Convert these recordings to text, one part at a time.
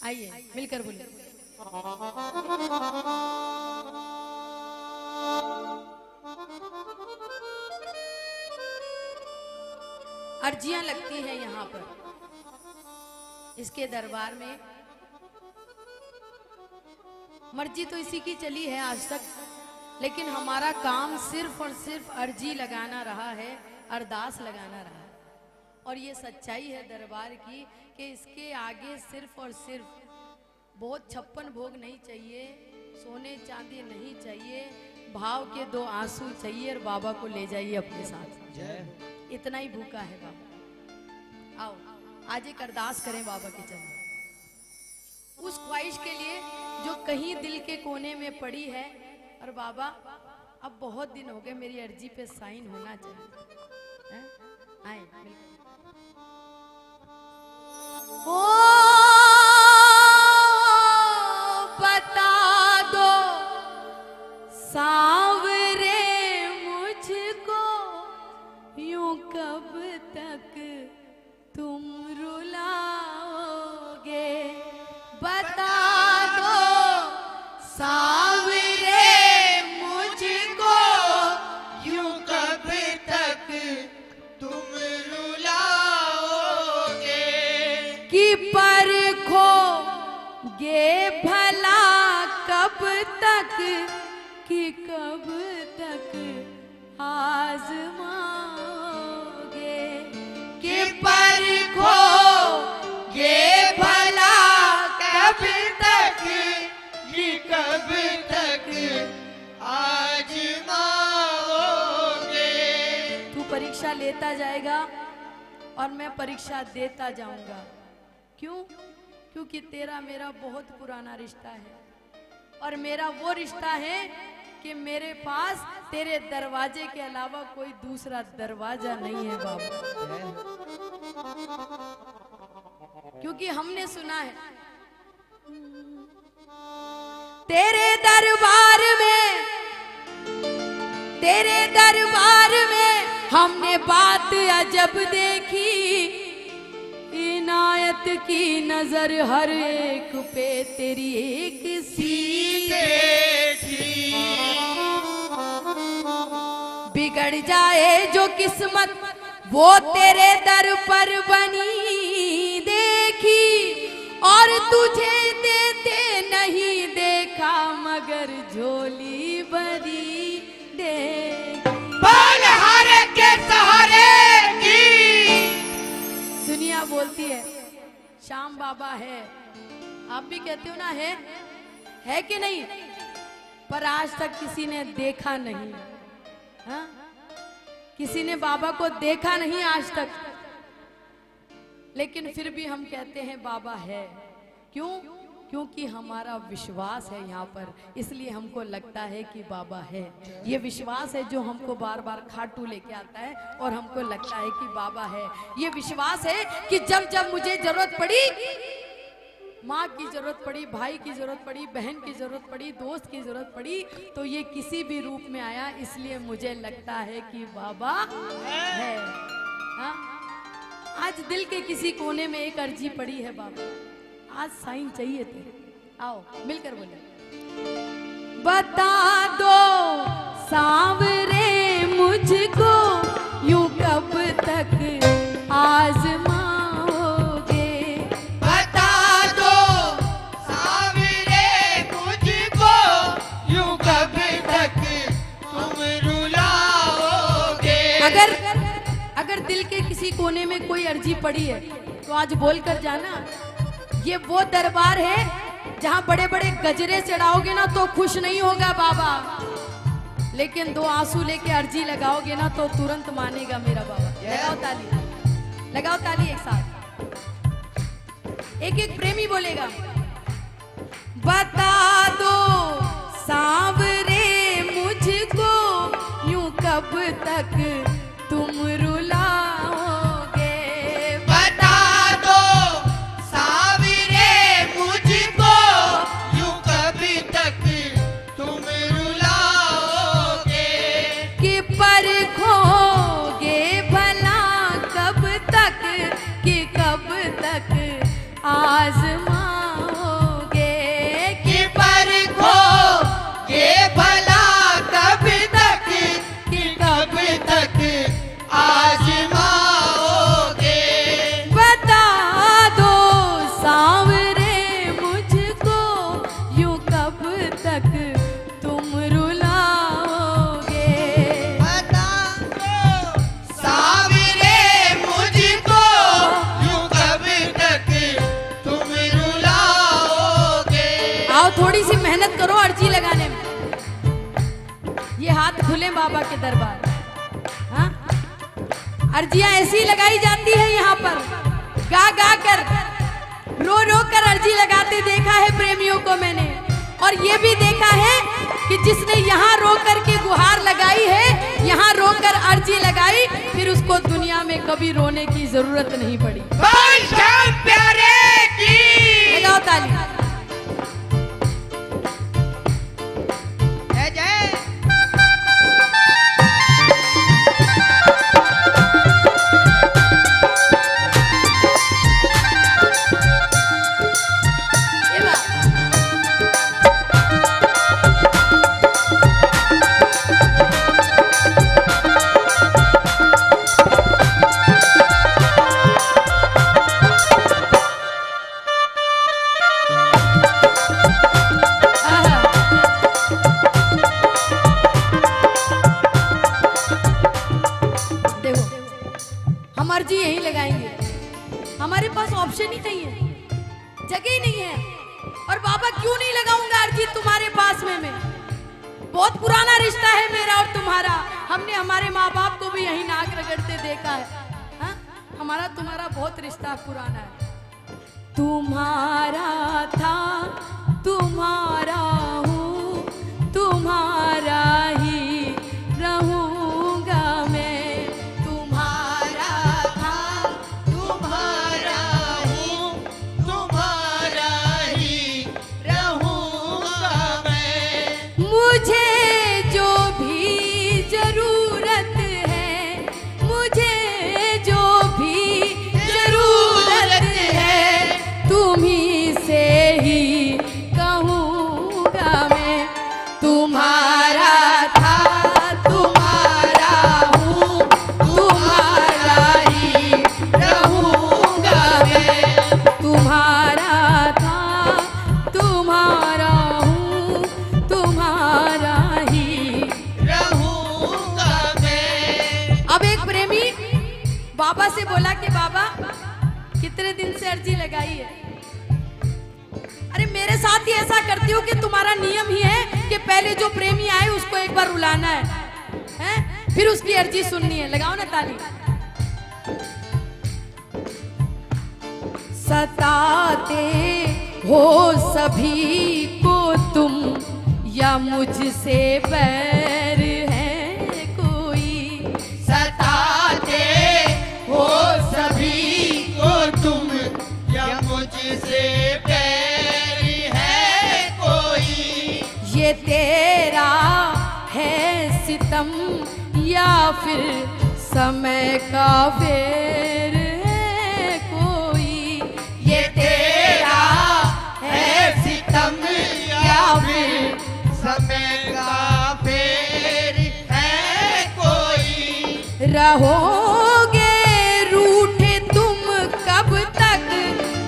आइए मिलकर बोलिए। अर्जियां लगती हैं यहाँ पर इसके दरबार में। मर्जी तो इसी की चली है आज तक, लेकिन हमारा काम सिर्फ और सिर्फ अर्जी लगाना रहा है, अरदास लगाना रहा है। और ये सच्चाई है दरबार की कि इसके आगे सिर्फ और सिर्फ बहुत 56 भोग नहीं चाहिए, सोने चांदी नहीं चाहिए, भाव के 2 आंसू चाहिए और बाबा को ले जाइए अपने साथ। इतना ही भूखा है बाबा। आओ आज एक अरदास करें बाबा के चरणों, उस ख्वाहिश के लिए जो कहीं दिल के कोने में पड़ी है। और बाबा अब बहुत दिन हो गए, मेरी अर्जी पे साइन होना चाहिए। आए ओ बता दो सांवरे मुझको, यूं कब तक तुम रुलाओगे। बता दो सांवरे मुझको, यूं कब तक तुम रुलाओगे। कि परखो गे भला कब तक, कि कब तक आजमाओगे। कि परखो ये भला कब तक, ये कब तक आजमाओगे। तू परीक्षा लेता जाएगा और मैं परीक्षा देता जाऊंगा। क्यों? क्योंकि तेरा मेरा बहुत पुराना रिश्ता है, और मेरा वो रिश्ता है कि मेरे पास तेरे दरवाजे के अलावा कोई दूसरा दरवाजा नहीं है बाबा। क्योंकि हमने सुना है तेरे दरबार में हमने बात अजब देखी। इनायत की नजर हर एक पे तेरी एक सी बैठी। बिगड़ जाए जो किस्मत वो तेरे दर पर बनी देखी। और तुझे देते नहीं देखा मगर झोली भरी देखी। बलहार के सहारे की दुनिया बोलती है श्याम बाबा है, आप भी कहते हो ना है कि नहीं? पर आज तक किसी ने देखा नहीं। हाँ? किसी ने बाबा को देखा नहीं आज तक, लेकिन फिर भी हम कहते हैं बाबा है। क्यों? क्योंकि हमारा विश्वास है यहाँ पर, इसलिए हमको लगता है कि बाबा है। ये विश्वास है जो हमको बार बार खाटू लेके आता है और हमको लगता है कि बाबा है। ये विश्वास है कि जब जब मुझे जरूरत पड़ी, माँ की जरूरत पड़ी, भाई की जरूरत पड़ी, बहन की जरूरत पड़ी, दोस्त की जरूरत पड़ी, तो ये किसी भी रूप में आया। इसलिए मुझे लगता है कि बाबा है। हाँ? आज दिल के किसी कोने में एक अर्जी पड़ी है बाबा, आज साइन चाहिए थे। आओ मिलकर बोले। बता दो सांवरे मुझको, यूं कब तक आजमाओगे। बता दो सांवरे मुझको, यूं कब तक तुम रुलाओगे। अगर दिल के किसी कोने में कोई अर्जी पड़ी है तो आज बोल कर जाना। ये वो दरबार है जहां बड़े बड़े गजरे चढ़ाओगे ना तो खुश नहीं होगा बाबा, लेकिन 2 आंसू लेके अर्जी लगाओगे ना तो तुरंत मानेगा मेरा बाबा। लगाओ ताली, लगाओ ताली एक साथ। एक एक प्रेमी बोलेगा। बता दो सांवरे मुझको, यूं कब तक तुम रुलाओगे। बता दो सांवरे मुझको, यूं कब तक तुम रुलाओगे। कि परखोगे भला कब तक, कि कब तक आजमाओगे। बाबा के दरबार। हाँ, अर्जियां ऐसी लगाई जाती है यहाँ पर, गा गा कर, रो रो कर अर्जी लगाते देखा है प्रेमियों को मैंने। और ये भी देखा है कि जिसने यहाँ रो कर के गुहार लगाई है, यहाँ रो कर अर्जी लगाई, फिर उसको दुनिया में कभी रोने की जरूरत नहीं पड़ी। प्यारे की लगाओ ताली। जय जय। ये बात। हम अर्जी यहीं लगाएंगे, हमारे पास ऑप्शन ही नहीं है, जगह ही नहीं है। और बाबा क्यों नहीं लगाऊंगा अर्जी तुम्हारे पास में मैं? बहुत पुराना रिश्ता है मेरा और तुम्हारा। हमने हमारे माँ बाप को भी यहीं नाक रगड़ते देखा है। हाँ? हमारा तुम्हारा बहुत रिश्ता पुराना है। तुम्हारा था, तुम्हारा हूँ, तुम्हारा ही रहूंगा मैं। तुम्हारा था, तुम्हारा हूँ, तुम्हारा ही रहूंगा मैं। मुझे जो भी जरूरत है, मुझे जो भी जरूरत है, तुम्ही से ही कहूँगा मैं। तुम्हारा था, तुम्हारा हूँ, तुम्हारा ही रहूँगा मैं। तुम्हारा था, तुम्हारा हूँ, तुम्हारा ही। रहूंगा मैं। अब एक प्रेमी बाबा से बोला कि बाबा कितने दिन से अर्जी लगाई है? अरे मेरे साथ ही ऐसा करती हो कि तुम्हारा नियम ही है कि पहले जो प्रेमी आए उसको एक बार रुलाना है? फिर उसकी अर्जी सुननी है। लगाओ ना ताली। सताते हो सभी को तुम, या मुझसे बैर है कोई? सताते हो सभी को तुम, या मुझसे बैर है कोई? ये तेरा है सितम, या फिर समय का फेर है कोई? ये तेरा है सितम, या फिर समय का फेर है कोई? रहोगे रूठे तुम कब तक,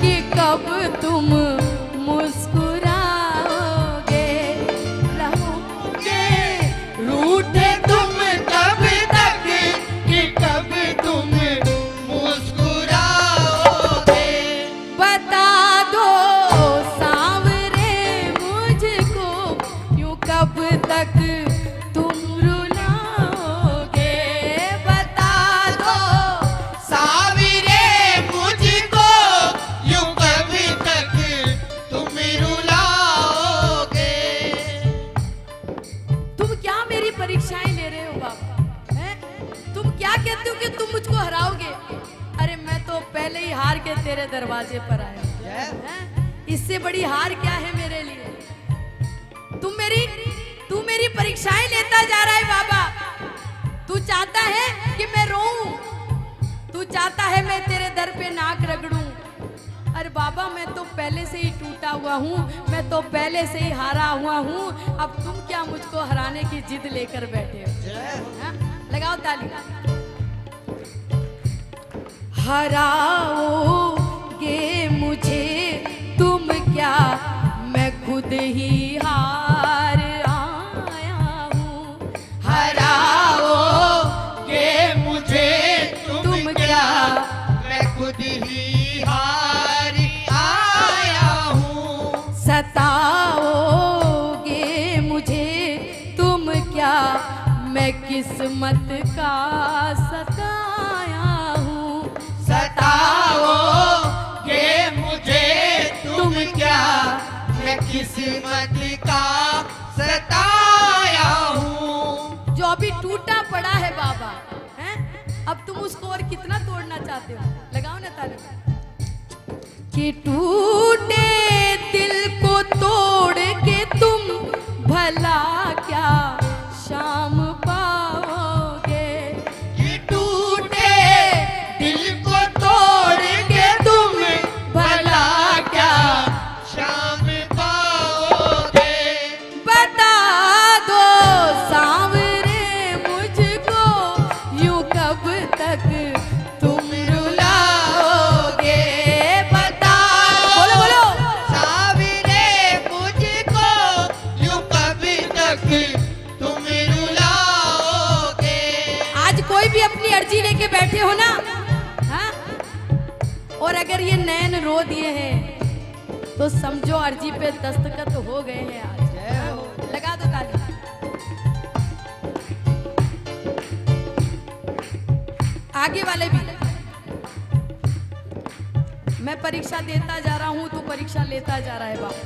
कि कब तुम मुस्कुराओगे? रहोगे रूठे तुम कब तक, कि कब तुम मुस्कुराओगे? बता दो सांवरे मुझको, यूं कब तक तुम रुलाओगे? बता दो सावरे मुझको, यूं कब तक तुम रुलाओगे? तुम क्या मेरी परीक्षाएं ले रहे हो बाबा? हैं? तुम क्या कहते हो कि तुम मुझको हराओगे? अरे मैं तो पहले ही हार के तेरे दरवाजे पर आया हूं। हैं? इससे बड़ी हार क्या है मेरे लिए? तू मेरी परीक्षाएं लेता जा रहा है बाबा। तू चाहता है कि मैं रोऊं, तू चाहता है मैं तेरे दर पे नाक रगड़ूं। अरे बाबा मैं तो पहले से ही टूटा हुआ हूँ, मैं तो पहले से ही हारा हुआ हूँ। अब तुम क्या मुझको हराने की जिद लेकर बैठे हो? हाँ? लगाओ ताली। हराओगे मुझे तुम क्या, मैं खुद ही हार आया हूँ। हराओगे मुझे तुम क्या, मैं खुद ही हार आया हूँ। सताओगे मुझे तुम क्या, मैं किस्मत का सताया हूँ। सताओगे मुझे तुम क्या, मैं किस्मत का सताया हूँ। जो अभी टूटा पड़ा है बाबा, हैं? अब तुम उसको और कितना तोड़ना चाहते हो? लगाओ ना ताली। कि टूटे दिल को तोड़ के तुम भला क्या शाम पाओगे। कि टूटे दिल को तोड़ के तुम भला क्या शाम पाओगे। बता दो सांवरे मुझको, यूं कब तक तुम रुलाओगे। बता, बोलो बोलो। सावरे मुझको यूं कब तक तुम रुलाओगे। आज कोई भी अपनी अर्जी लेके बैठे हो ना, हाँ? और अगर ये नैन रो दिए हैं तो समझो अर्जी पे दस्तखत हो गए हैं आज। लगा दो ताली। आगे वाले भी। मैं परीक्षा देता जा रहा हूं, तू परीक्षा लेता जा रहा है बाबा।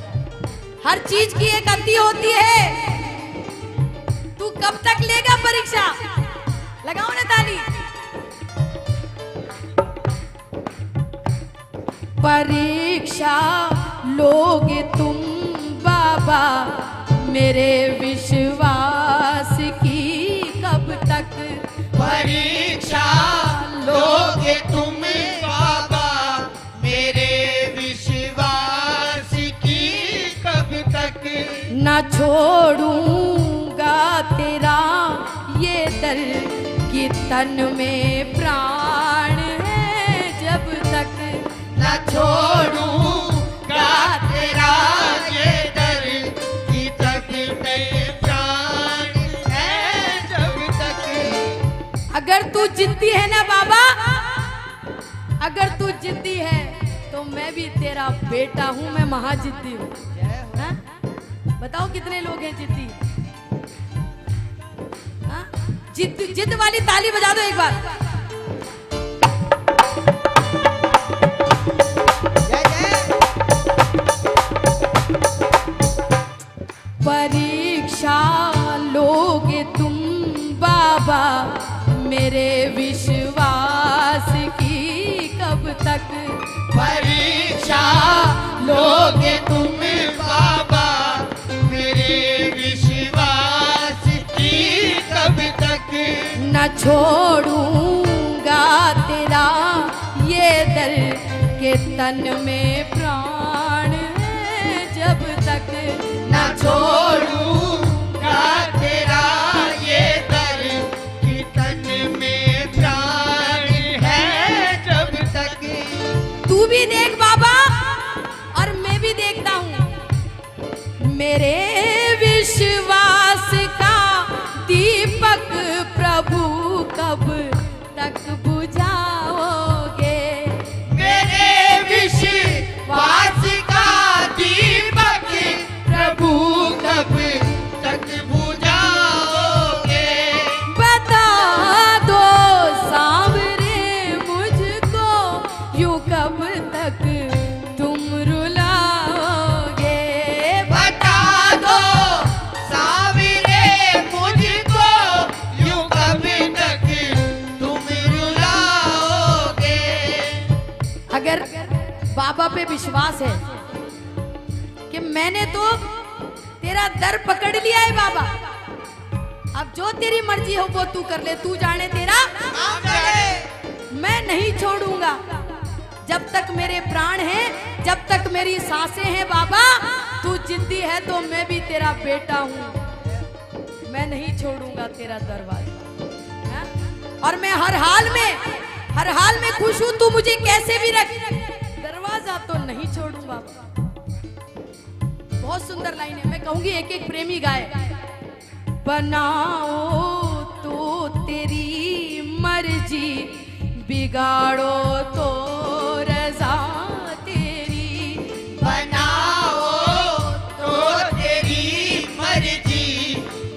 हर चीज की एक अति होती है। तू कब तक लेगा परीक्षा? लगाओ ना ताली। परीक्षा लोगे तुम बाबा, मेरे विश्वास की कब तक। परीक्षा लोगे तुम बाबा, मेरे विश्वास की कब तक। न छोड़ूंगा तेरा ये दर, कि तन में प्राण है जब तक। न छोड़ूंगा तेरा ये डर, कि तक में प्राण है जब तक। अगर तू जिद्दी है ना बाबा, अगर तू जिद्दी है तो मैं भी तेरा बेटा हूं, मैं महाजिद्दी हूं। हाँ? बताओ कितने लोग हैं जिद्दी? हाँ? जिद वाली ताली बजा दो एक बार। परीक्षा लोगे तुम बाबा, मेरे विश्वास की कब तक। परीक्षा लोगे तुम बाबा, मेरे विश्वास की कब तक। न छोड़ूंगा तेरा ये दर, के तन में प्राण है जब तक। न छोड़ूंगा तेरा ये दर, कि तन में प्राण है जब तक। तू भी देख बाबा और मैं भी देखता हूँ। मेरे विश्वास का दीपक प्रभु कब तक बुझाओगे। मेरे विश्वास का दीपक प्रभु कब तक बुझाओगे। बता दो सांवरे मुझको, यूं कब तक तुम रुलाओगे। बता दो सावरे मुझको, यूं कब तक तुम रुलाओगे। अगर बाबा पे विश्वास है कि मैंने तो तेरा दर पकड़ लिया है बाबा, अब जो तेरी मर्जी हो वो तू कर ले, तू जाने तेरा। आप जाने। मैं नहीं छोड़ूंगा जब तक मेरे प्राण हैं, जब तक मेरी सांसें हैं बाबा। तू जिद्दी है तो मैं भी तेरा बेटा हूँ, मैं नहीं छोड़ूंगा तेरा दरवाजा। हाँ? और मैं हर हाल में खुश हूँ। तू मुझे कैसे भी रख, दरवाजा तो नहीं छोड़ूं बाबा। बहुत सुंदर लाइन है, मैं कहूंगी एक एक प्रेमी गाए। बनाओ तो तेरी मर्जी, बिगाड़ो तो रजा तेरी। बनाओ तो तेरी मर्जी,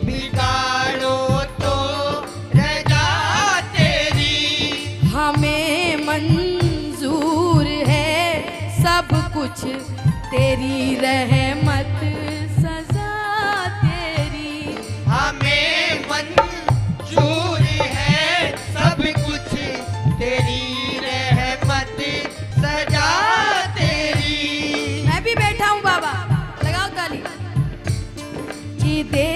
बिगाड़ो तो कुछ तेरी रहमत सजा तेरी। हमें मंजूर है सब कुछ तेरी रहमत सजा तेरी। मैं भी बैठा हूँ बाबा, लगाओ ताली। कि दे